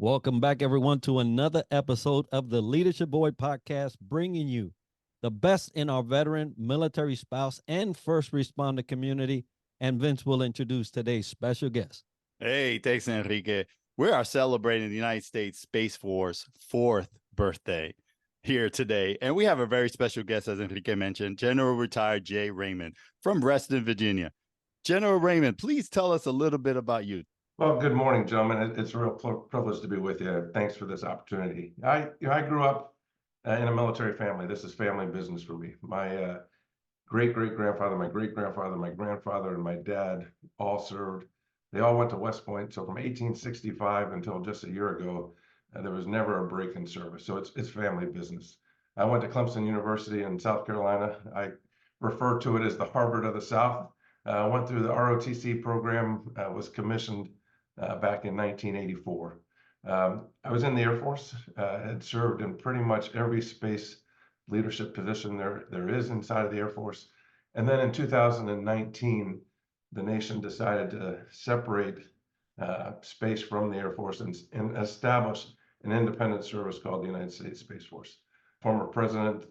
Welcome back, everyone, to another episode of the Leadership Void Podcast, bringing you the best in our veteran, military spouse, and first responder community. And Vince will introduce today's special guest. Hey, thanks, Enrique. We are celebrating the United States Space Force 4th birthday here today. And we have a very special guest, as Enrique mentioned, General Retired Jay Raymond from Reston, Virginia. General Raymond, please tell us a little bit about you. Well, good morning, gentlemen. It's a real privilege to be with you. Thanks for this opportunity. I grew up in a military family. This is family business for me. My great-great-grandfather, my great-grandfather, my grandfather, and my dad all served. They all went to West Point. So from 1865 until just a year ago, there was never a break in service. So it's family business. I went to Clemson University in South Carolina. I refer to it as the Harvard of the South. Went through the ROTC program, was commissioned back in 1984. I was in the Air Force, had served in pretty much every space leadership position there is inside of the Air Force. And then in 2019, the nation decided to separate space from the Air Force and establish an independent service called the United States Space Force. Former President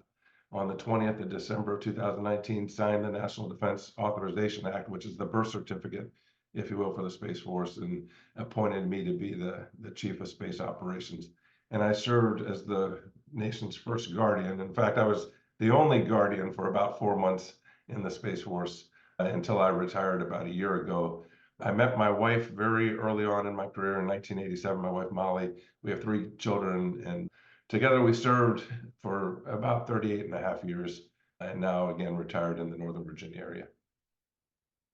on the 20th of December 2019 signed the National Defense Authorization Act, which is the birth certificate, if you will, for the Space Force, and appointed me to be the Chief of Space Operations. And I served as the nation's first guardian. In fact, I was the only guardian for about 4 months in the Space Force until I retired about a year ago. I met my wife very early on in my career in 1987, my wife Molly. We have 3 children, and together we served for about 38 and a half years, and now again retired in the Northern Virginia area.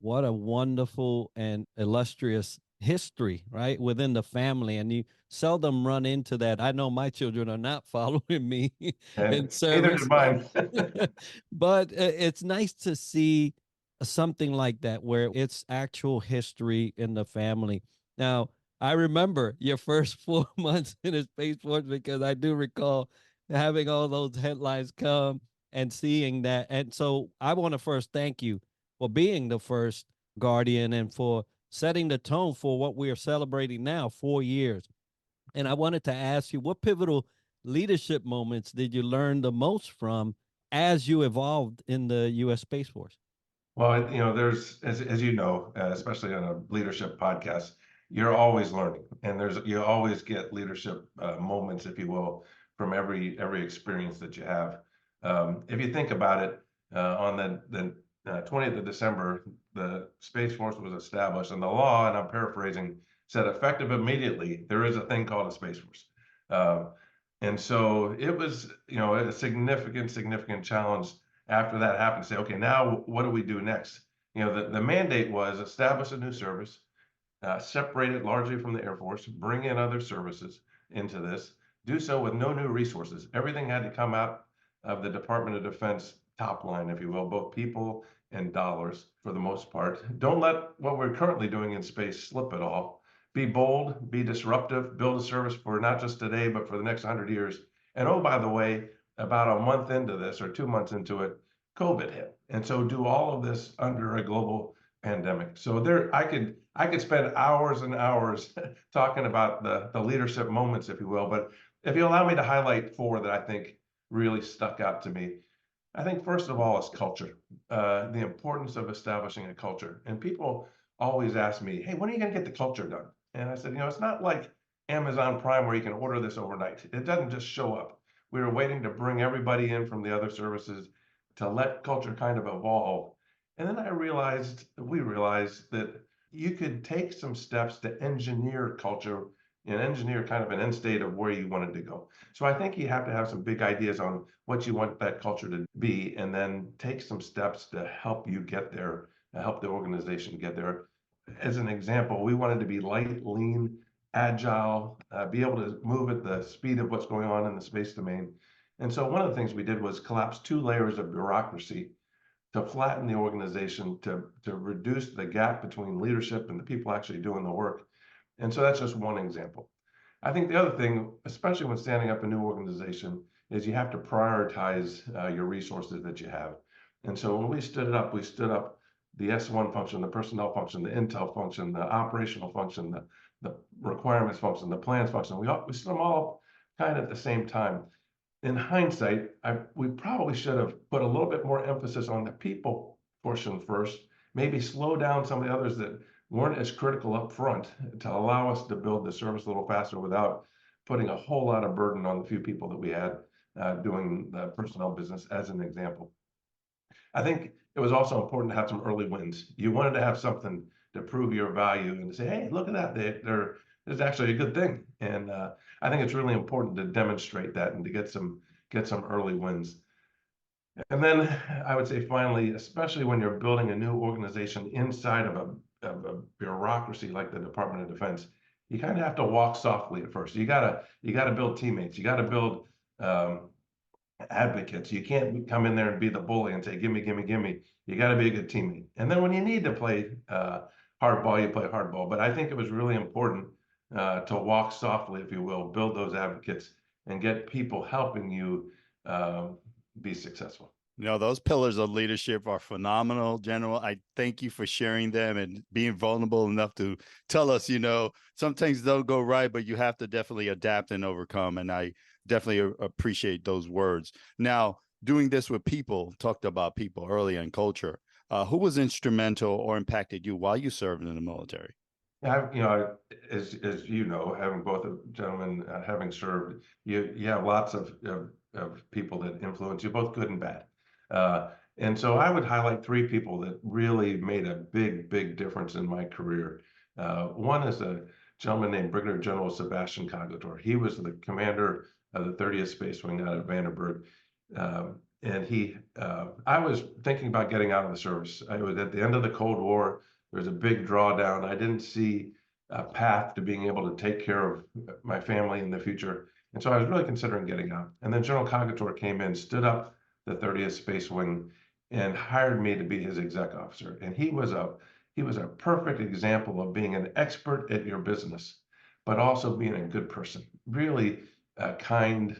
What a wonderful and illustrious history, right, within the family. And you seldom run into that. I know my children are not following me in service. Neither did mine. But it's nice to see something like that where it's actual history in the family. Now, I remember your first 4 months in the Space Force because I do recall having all those headlines come and seeing that. And so I want to first thank you for being the first guardian and for setting the tone for what we are celebrating now, 4 years. And I wanted to ask you, what pivotal leadership moments did you learn the most from as you evolved in the U.S. Space Force? Well, there's, as you know, especially on a leadership podcast, you're always learning, and you always get leadership moments, if you will, from every experience that you have. If you think about it, on the 20th of December, the Space Force was established, and the law, and I'm paraphrasing, said effective immediately, there is a thing called a Space Force. And so it was, a significant challenge after that happened to say, okay, now what do we do next? The mandate was establish a new service, separate it largely from the Air Force, bring in other services into this, do so with no new resources. Everything had to come out of the Department of Defense top line, if you will, both people and dollars for the most part. Don't let what we're currently doing in space slip at all. Be bold, be disruptive, build a service for not just today, but for the next 100 years. And oh, by the way, about a month into this or 2 months into it, COVID hit. And so do all of this under a global pandemic. So I could spend hours and hours talking about the leadership moments, if you will. But if you allow me to highlight 4 that I think really stuck out to me, I think first of all is culture, the importance of establishing a culture. And people always ask me, hey, when are you going to get the culture done? And I said, it's not like Amazon Prime where you can order this overnight. It doesn't just show up. We were waiting to bring everybody in from the other services to let culture kind of evolve. And then we realized that you could take some steps to engineer culture and engineer kind of an end state of where you wanted to go. So I think you have to have some big ideas on what you want that culture to be, and then take some steps to help you get there, to help the organization get there. As an example, we wanted to be light, lean, agile, be able to move at the speed of what's going on in the space domain. And so one of the things we did was collapse 2 layers of bureaucracy to flatten the organization, to reduce the gap between leadership and the people actually doing the work. And so that's just one example. I think the other thing, especially when standing up a new organization, is you have to prioritize your resources that you have. And so when we stood up the S1 function, the personnel function, the intel function, the operational function, the requirements function, the plans function. We set them all up kind of at the same time. In hindsight, we probably should have put a little bit more emphasis on the people portion first, maybe slow down some of the others that weren't as critical up front to allow us to build the service a little faster without putting a whole lot of burden on the few people that we had doing the personnel business, as an example. I think it was also important to have some early wins. You wanted to have something to prove your value and to say, hey, look at that. There's actually a good thing. And I think it's really important to demonstrate that and to get some early wins. And then I would say finally, especially when you're building a new organization inside of a bureaucracy like the Department of Defense, you kind of have to walk softly at first. You gotta build teammates. You gotta build advocates. You can't come in there and be the bully and say, gimme, gimme, gimme. You got to be a good teammate. And then when you need to play hardball, you play hardball. But I think it was really important to walk softly, if you will, build those advocates and get people helping you be successful. Those pillars of leadership are phenomenal, General. I thank you for sharing them and being vulnerable enough to tell us, some things don't go right, but you have to definitely adapt and overcome. And I definitely appreciate those words. Now, doing this with people, talked about people earlier in culture. Who was instrumental or impacted you while you served in the military? Yeah, as you know, having both gentlemen having served, you have lots of people that influence you, both good and bad. And so I would highlight three people that really made a big difference in my career. One is a gentleman named Brigadier General Sebastian Cogator. He was the commander of the 30th Space Wing out of Vandenberg. And I was thinking about getting out of the service. I was at the end of the Cold War. There was a big drawdown. I didn't see a path to being able to take care of my family in the future. And so I was really considering getting out. And then General Cogator came in, stood up the 30th Space Wing, and hired me to be his exec officer. And he was a perfect example of being an expert at your business, but also being a good person, really a kind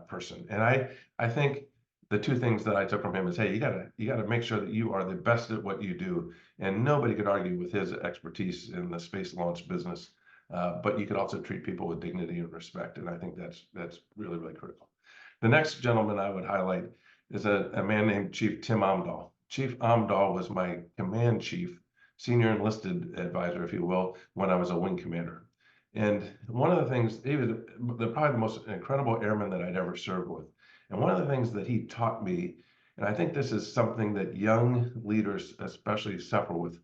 person. And I think the two things that I took from him is, hey, you gotta make sure that you are the best at what you do. And nobody could argue with his expertise in the space launch business. But you could also treat people with dignity and respect. And I think that's really critical. The next gentleman I would highlight is a man named Chief Tim Amdahl. Chief Amdahl was my command chief, senior enlisted advisor, if you will, when I was a wing commander. And one of the things, he was probably the most incredible airman that I'd ever served with. And one of the things that he taught me, and I think this is something that young leaders especially suffer with,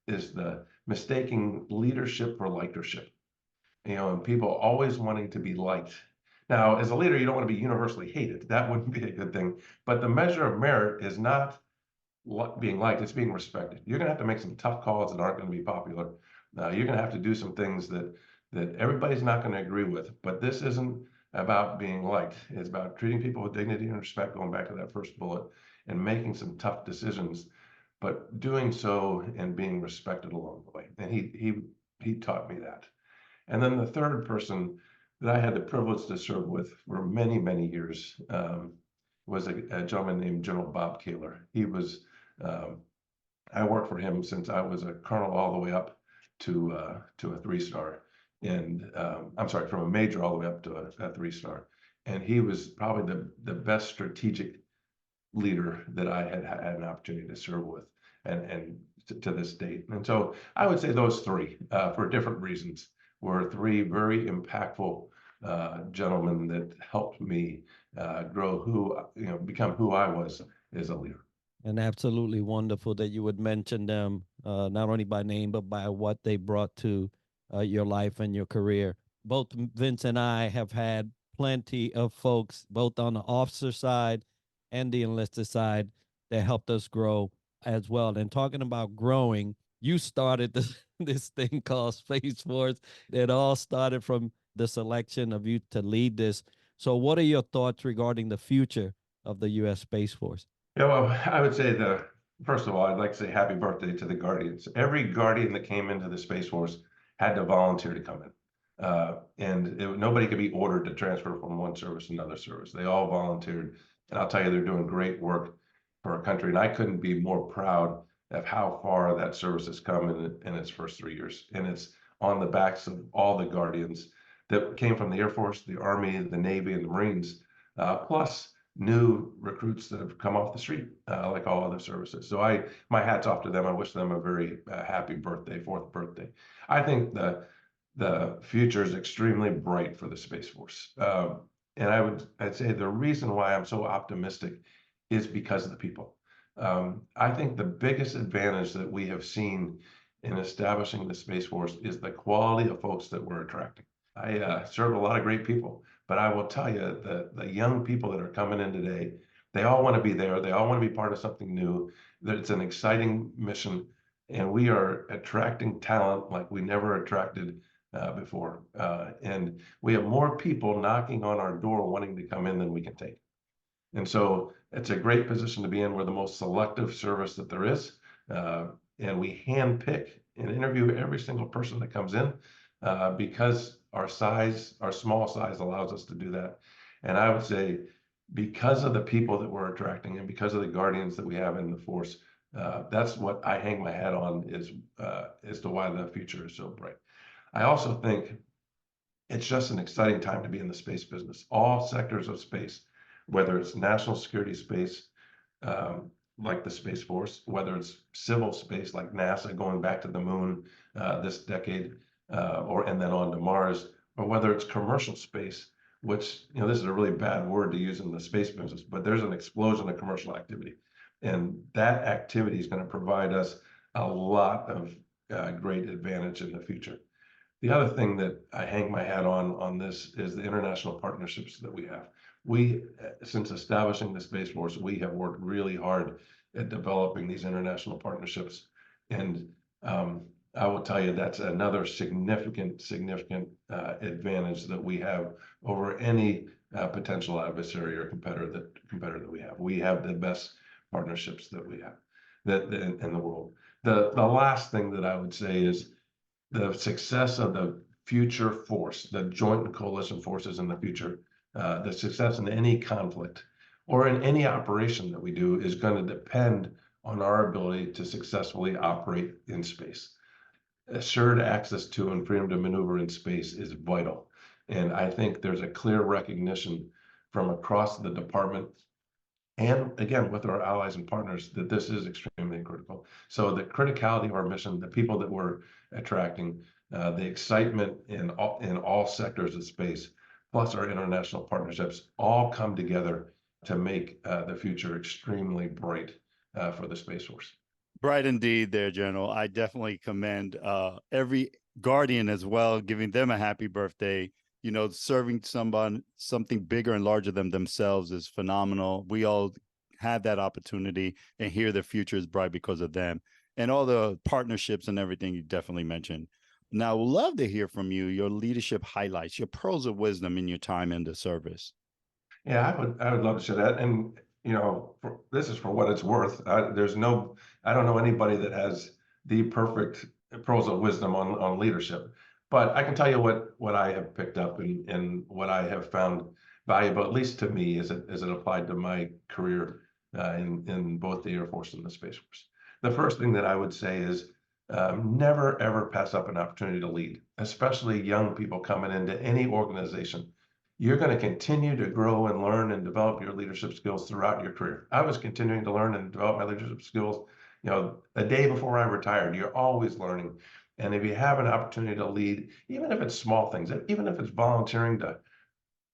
is the mistaking leadership for likership. And people always wanting to be liked. Now, as a leader, you don't want to be universally hated. That wouldn't be a good thing. But the measure of merit is not being liked, it's being respected. You're going to have to make some tough calls that aren't going to be popular. You're going to have to do some things that everybody's not going to agree with. But this isn't about being liked. It's about treating people with dignity and respect, going back to that first bullet, and making some tough decisions, but doing so and being respected along the way. And he taught me that. And then the third person that I had the privilege to serve with for many years was a gentleman named General Bob Kaler. He was, I worked for him since I was a colonel all the way up to a 3-star. And I'm sorry, from a major all the way up to a 3-star. And he was probably the best strategic leader that I had an opportunity to serve with, and to this date. And so I would say those three, for different reasons, were three very impactful gentlemen that helped me grow become who I was as a leader. And absolutely wonderful that you would mention them, not only by name, but by what they brought to your life and your career. Both Vince and I have had plenty of folks, both on the officer side and the enlisted side, that helped us grow as well. And talking about growing, you started this thing called Space Force. It all started from the selection of you to lead this. So what are your thoughts regarding the future of the U.S. Space Force? Yeah, well, I would say first of all, I'd like to say happy birthday to the Guardians. Every Guardian that came into the Space Force had to volunteer to come in. Nobody could be ordered to transfer from one service to another service. They all volunteered. And I'll tell you, they're doing great work for our country. And I couldn't be more proud of how far that service has come in its first 3 years. And it's on the backs of all the guardians that came from the Air Force, the Army, the Navy, and the Marines, plus new recruits that have come off the street, like all other services. So my hat's off to them. I wish them a very happy birthday, 4th birthday. I think the future is extremely bright for the Space Force. And I'd say the reason why I'm so optimistic is because of the people. I think the biggest advantage that we have seen in establishing the Space Force is the quality of folks that we're attracting. I serve a lot of great people, but I will tell you that the young people that are coming in today, they all want to be there. They all want to be part of something new. That it's an exciting mission, and we are attracting talent like we never attracted before. And we have more people knocking on our door wanting to come in than we can take. And so it's a great position to be in. We're the most selective service that there is. And we handpick and interview every single person that comes in because our small size allows us to do that. And I would say because of the people that we're attracting and because of the guardians that we have in the force, that's what I hang my hat on is as to why the future is so bright. I also think it's just an exciting time to be in the space business. All sectors of space, whether it's national security space, like the Space Force, whether it's civil space like NASA going back to the moon this decade, and then on to Mars, or whether it's commercial space, which, this is a really bad word to use in the space business, but there's an explosion of commercial activity. And that activity is going to provide us a lot of great advantage in the future. The other thing that I hang my hat on this is the international partnerships that we have. We, since establishing the Space Force, we have worked really hard at developing these international partnerships. And I will tell you that's another significant advantage that we have over any potential adversary or competitor that we have. We have the best partnerships that we have in the world. The last thing that I would say is the success of the future force, the joint and coalition forces in the future, the success in any conflict or in any operation that we do is going to depend on our ability to successfully operate in space. Assured access to and freedom to maneuver in space is vital. And I think there's a clear recognition from across the department and again, with our allies and partners, that this is extremely critical. So the criticality of our mission, the people that we're attracting, the excitement in all sectors of space, plus our international partnerships, all come together to make the future extremely bright for the Space Force. Bright indeed there, General. I definitely commend every Guardian as well, giving them a happy birthday. Serving something bigger and larger than themselves is phenomenal. We all have that opportunity, and here the future is bright because of them and all the partnerships and everything you definitely mentioned. Now, we'd love to hear from you, your leadership highlights, your pearls of wisdom in your time in the service. Yeah, I would love to share that. And, this is for what it's worth. I don't know anybody that has the perfect pearls of wisdom on leadership. But I can tell you what I have picked up and what I have found valuable, at least to me, as it applied to my career in both the Air Force and the Space Force. The first thing that I would say is never, ever pass up an opportunity to lead, especially young people coming into any organization. You're going to continue to grow and learn and develop your leadership skills throughout your career. I was continuing to learn and develop my leadership skills, a day before I retired. You're always learning. And if you have an opportunity to lead, even if it's small things, even if it's volunteering to,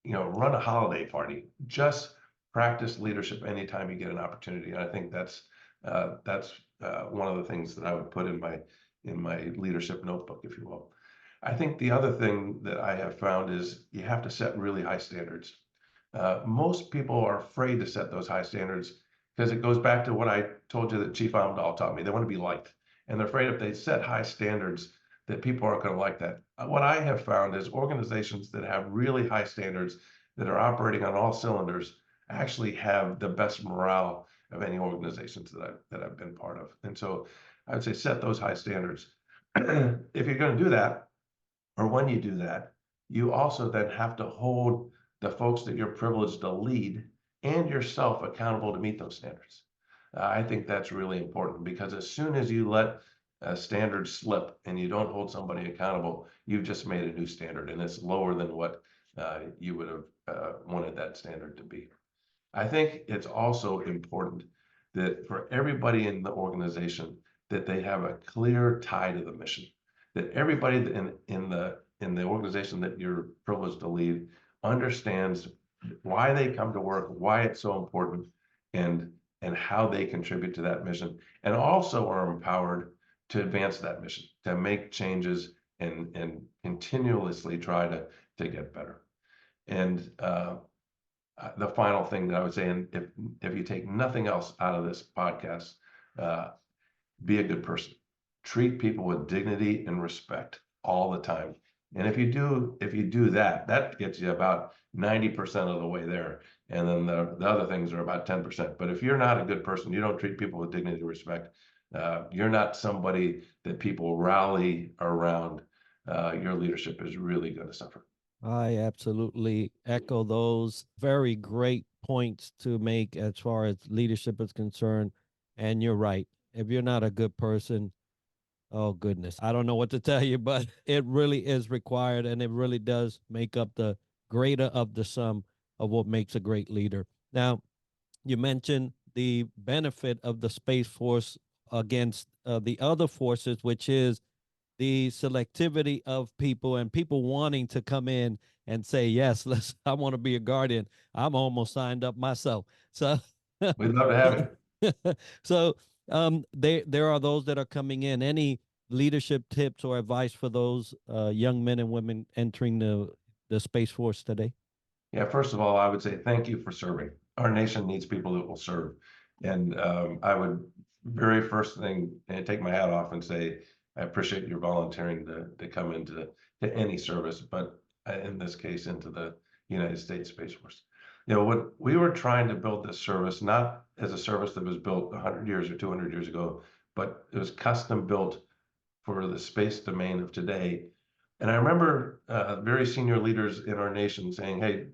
run a holiday party, just practice leadership anytime you get an opportunity. And I think that's one of the things that I would put in my leadership notebook, if you will. I think the other thing that I have found is you have to set really high standards. Most people are afraid to set those high standards because it goes back to what I told you that Chief Amdahl taught me. They want to be liked. And they're afraid if they set high standards that people aren't going to like that. What I have found is organizations that have really high standards that are operating on all cylinders actually have the best morale of any organizations that I've been part of. And so I would say set those high standards. If you're going to do that, or when you do that, you also then have to hold the folks that you're privileged to lead and yourself accountable to meet those standards. I think that's really important because as soon as you let standards slip and you don't hold somebody accountable, you've just made a new standard, and it's lower than what you would have wanted that standard to be. I think it's also important that for everybody in the organization, that they have a clear tie to the mission. That everybody in the organization that you're privileged to lead understands why they come to work, why it's so important, and how they contribute to that mission, and also are empowered to advance that mission, to make changes and continuously try to get better. And the final thing that I would say, and if you take nothing else out of this podcast, uh, be a good person. Treat people with dignity and respect all the time. And if you do that, that gets you about 90% of the way there. And then the other things are about 10%. But if you're not a good person, you don't treat people with dignity and respect, you're not somebody that people rally around, your leadership is really going to suffer. I absolutely echo those very great points to make as far as leadership is concerned. And you're right. If you're not a good person, oh goodness, I don't know what to tell you, but it really is required, and it really does make up the greater of the sum of what makes a great leader. Now, you mentioned the benefit of the Space Force against the other forces, which is the selectivity of people and people wanting to come in and say, yes, let's, I want to be a guardian. I'm almost signed up myself. So We'd love to have you. so there are those that are coming in. Any leadership tips or advice for those young men and women entering the Space Force today? Yeah, first of all, I would say thank you for serving. Our nation needs people that will serve. And I would very first thing take my hat off and say, I appreciate your volunteering to come into any service, but in this case, into the United States Space Force. You know, what we were trying to build this service, not as a service that was built 100 years or 200 years ago, but it was custom built for the space domain of today. And I remember very senior leaders in our nation saying, hey,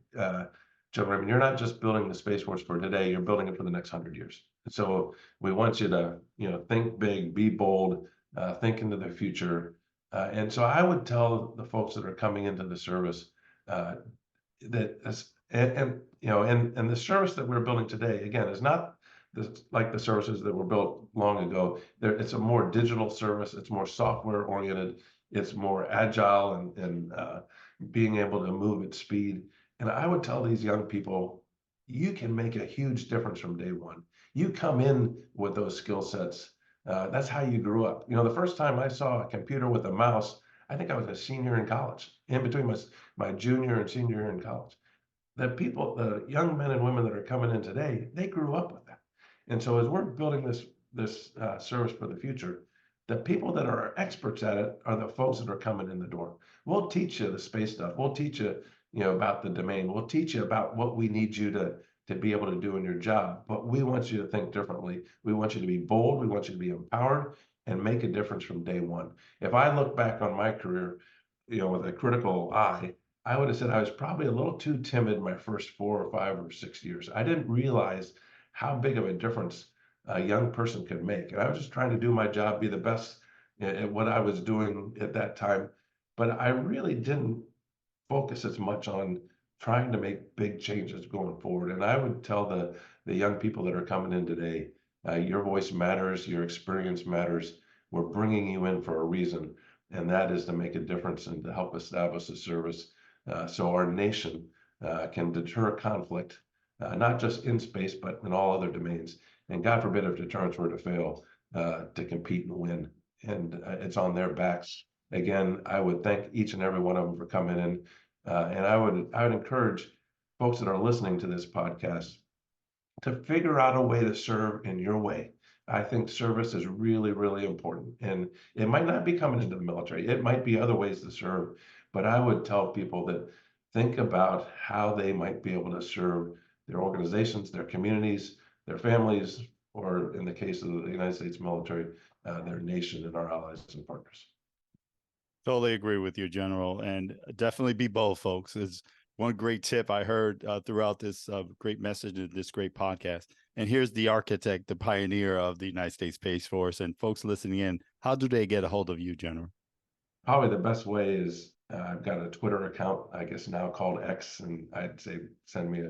Jay Raymond, you're not just building the Space Force for today, you're building it for the next 100 years. So we want you to, think big, be bold, think into the future. And so I would tell the folks that are coming into the service that, and the service that we're building today, again, is not like the services that were built long ago. It's a more digital service. It's more software oriented. It's more agile and being able to move at speed. And I would tell these young people, you can make a huge difference from day one. You come in with those skill sets. That's how you grew up. The first time I saw a computer with a mouse, I think I was a senior in college, in between my junior and senior year in college. The young men and women that are coming in today, they grew up with that. And so as we're building this service for the future, the people that are experts at it are the folks that are coming in the door. We'll teach you the space stuff. We'll teach you, about the domain. We'll teach you about what we need you to be able to do in your job. But we want you to think differently. We want you to be bold. We want you to be empowered and make a difference from day one. If I look back on my career, with a critical eye, I would have said I was probably a little too timid my first 4 or 5 or 6 years. I didn't realize how big of a difference a young person could make. And I was just trying to do my job, be the best at what I was doing at that time. But I really didn't focus as much on trying to make big changes going forward. And I would tell the young people that are coming in today, your voice matters, your experience matters. We're bringing you in for a reason, and that is to make a difference and to help establish a service so our nation can deter conflict, not just in space, but in all other domains. And God forbid if deterrence were to fail, to compete and win. And it's on their backs. Again, I would thank each and every one of them for coming in. And I would encourage folks that are listening to this podcast to figure out a way to serve in your way. I think service is really, really important. And it might not be coming into the military. It might be other ways to serve. But I would tell people that think about how they might be able to serve their organizations, their communities, their families, or in the case of the United States military, their nation and our allies and partners. Totally agree with you, General, and definitely be bold, folks. Is one great tip I heard throughout this great message of this great podcast. And here's the architect, the pioneer of the United States Space Force. And folks listening in, how do they get a hold of you, General? Probably the best way is I've got a Twitter account, I guess now called X, and I'd say send me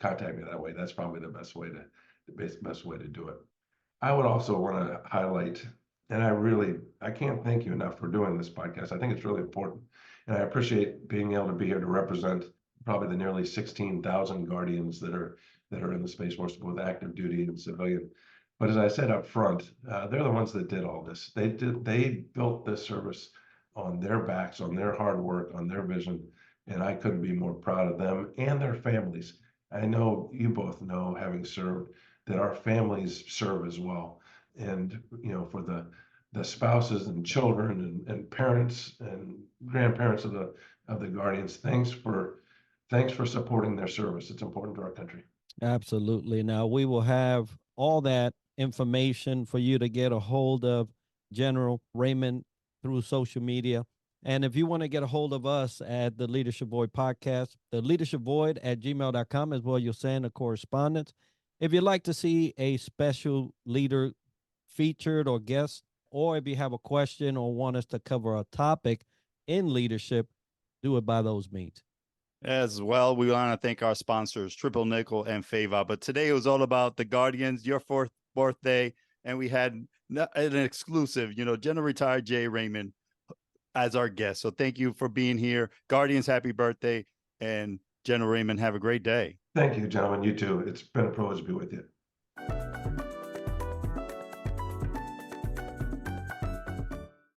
contact me that way. That's probably the best way to do it. I would also want to highlight, and I can't thank you enough for doing this podcast. I think it's really important, and I appreciate being able to be here to represent probably the nearly 16,000 Guardians that are in the Space Force, both active duty and civilian. But as I said up front, they're the ones that did all this. They built this service on their backs, on their hard work, on their vision, and I couldn't be more proud of them and their families. I know you both know, having served, that our families serve as well. And for the spouses and children and parents and grandparents of the Guardians, thanks for supporting their service. It's important to our country. Absolutely. Now, we will have all that information for you to get a hold of General Raymond through social media. And if you want to get a hold of us at the Leadership Void Podcast, the Leadership Void at gmail.com as well, you'll send a correspondence. If you'd like to see a special leader featured or guest, or if you have a question or want us to cover a topic in leadership, do it by those means. As well, we want to thank our sponsors, Triple Nickel and Fava. But today it was all about the Guardians, your 4th birthday, and we had an exclusive, General Retired Jay Raymond as our guest. So thank you for being here. Guardians, happy birthday. And General Raymond, have a great day. Thank you, gentlemen. You too. It's been a privilege to be with you.